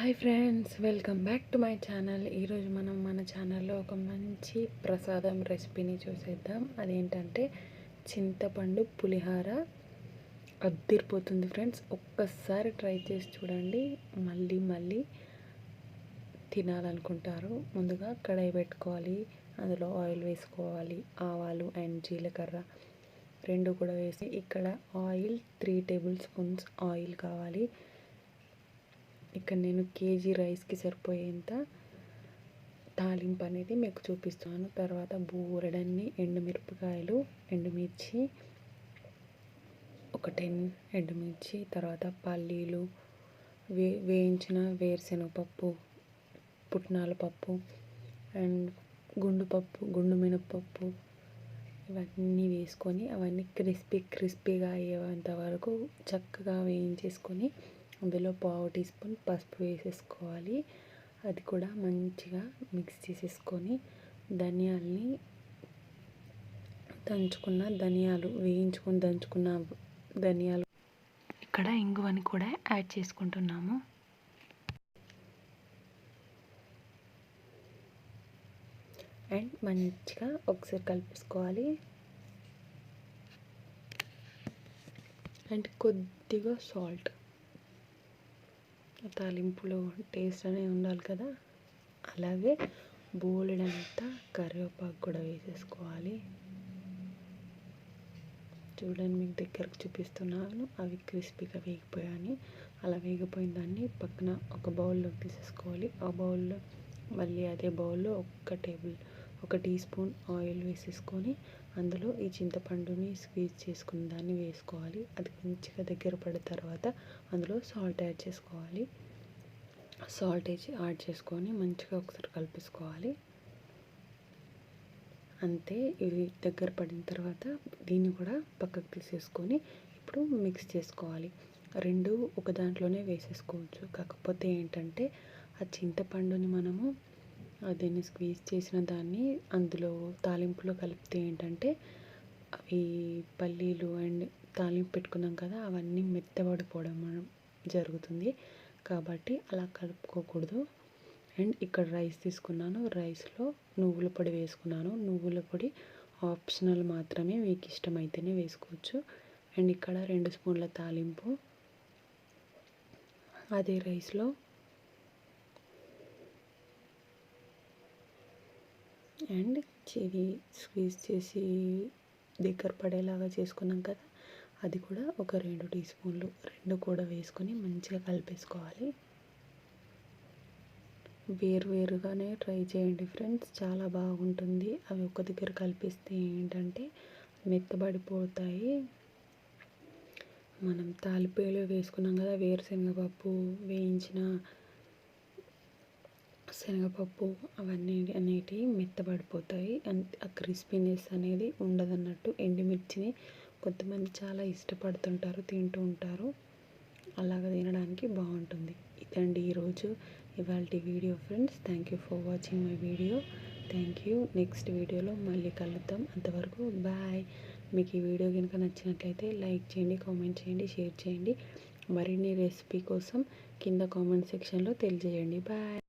Hi friends, welcome back to my channel. ఈరోజు మనం మన ఛానల్లో ఒక మంచి ప్రసాదం రెసిపీని చూసేద్దాం. అదేంటంటే చింతపండు పులిహార. అద్దిరిపోతుంది ఫ్రెండ్స్. ఒక్కసారి ట్రై చేసి చూడండి, మళ్ళీ మళ్ళీ తినాలనుకుంటారు. ముందుగా కడాయి పెట్టుకోవాలి, అందులో ఆయిల్ వేసుకోవాలి. ఆవాలు అండ్ జీలకర్ర రెండు కూడా వేసి, ఇక్కడ ఆయిల్ 3 టేబుల్ స్పూన్స్ ఆయిల్ కావాలి. ఇక్కడ నేను కేజీ రైస్కి సరిపోయేంత తాలింపు అనేది మీకు చూపిస్తాను. తర్వాత బూరెడన్ని ఎండుమిరపకాయలు, ఎండుమిర్చి ఒక 10 ఎండుమిర్చి, తర్వాత పల్లీలు, వేయించిన వేరుశనగపప్పు, పుట్నాల పప్పు అండ్ గుండు మినపప్పు ఇవన్నీ వేసుకొని అవన్నీ క్రిస్పీగా అయ్యేంత వరకు చక్కగా వేయించేసుకొని అందులో 1/2 టీ స్పూన్ పసుపు వేసేసుకోవాలి. అది కూడా మంచిగా మిక్స్ చేసేసుకొని ధనియాల్ని వేయించుకొని దంచుకున్న ధనియాలు, ఇక్కడ ఇంగువని కూడా యాడ్ చేసుకుంటున్నాము. అండ్ మంచిగా ఒకసారి కలిపేసుకోవాలి. అండ్ కొద్దిగా సాల్ట్, తాలింపులో టేస్ట్ అనేది ఉండాలి కదా. అలాగే బోలెడంతా కరివేపాకు కూడా వేసేసుకోవాలి. చూడండి, మీకు దగ్గరకు చూపిస్తున్నాను. అవి క్రిస్పీగా వేగిపోయాయని. అలా వేగిపోయిన దాన్ని పక్కన ఒక బౌల్లోకి తీసేసుకోవాలి. ఆ బౌల్లో మళ్ళీ అదే బౌల్లో ఒక టీ స్పూన్ ఆయిల్ వేసేసుకొని అందులో ఈ చింతపండుని స్క్వీజ్ చేసుకున్న దాన్ని వేసుకోవాలి. అది మంచిగా దగ్గర పడిన తర్వాత అందులో సాల్ట్ యాడ్ చేసుకోవాలి. యాడ్ చేసుకొని మంచిగా ఒకసారి కలిపేసుకోవాలి. అంతే. ఇది దగ్గర పడిన తర్వాత దీన్ని కూడా పక్కకు తీసేసుకొని ఇప్పుడు మిక్స్ చేసుకోవాలి. రెండు ఒక దాంట్లోనే వేసేసుకోవచ్చు. కాకపోతే ఏంటంటే ఆ చింతపండుని మనము దీన్ని స్క్వీజ్ చేసిన దాన్ని అందులో తాలింపులో కలిపితే ఏంటంటే అవి పల్లీలు అండ్ తాలింపు పెట్టుకున్నాం కదా, అవన్నీ మెత్తబడిపోవడం జరుగుతుంది. కాబట్టి అలా కలుపుకోకూడదు. అండ్ ఇక్కడ రైస్ తీసుకున్నాను. రైస్లో నువ్వుల పొడి వేసుకున్నాను. నువ్వుల పొడి ఆప్షనల్ మాత్రమే, మీకు ఇష్టమైతేనే వేసుకోవచ్చు. అండ్ ఇక్కడ 2 స్పూన్ల తాలింపు అదే రైస్లో అండ్ ఇది స్క్వీజ్ చేసి దగ్గర పడేలాగా చేసుకున్నాం కదా, అది కూడా ఒక 2 టీ స్పూన్లు, 2 కూడా వేసుకొని మంచిగా కలిపేసుకోవాలి. వేరుగానే ట్రై చేయండి ఫ్రెండ్స్, చాలా బాగుంటుంది. అవి ఒక దగ్గర కలిపిస్తే ఏంటంటే మెత్తబడిపోతాయి. మనం తాలింపులో వేసుకున్నాం కదా, వేరుశనగపప్పు, వేయించిన శనగపప్పు అవన్నీ అనేటివి మెత్తబడిపోతాయి. ఆ క్రిస్పీనెస్ అనేది ఉండదన్నట్టు. ఎండుమిర్చిని కొంతమంది చాలా ఇష్టపడుతుంటారు, తింటూ ఉంటారు. అలాగ తినడానికి బాగుంటుంది. ఇదండి ఇవాల్టి video friends. Thank you for watching my video. Thank you. Next వీడియోలో మళ్ళీ కలుద్దాం. అంతవరకు బాయ్. మీకు ఈ వీడియో కనుక నచ్చినట్లయితే లైక్ చేయండి, కామెంట్ చేయండి, షేర్ చేయండి. మరిన్ని రెసిపీ కోసం కింద కామెంట్ సెక్షన్లో తెలియజేయండి. బాయ్.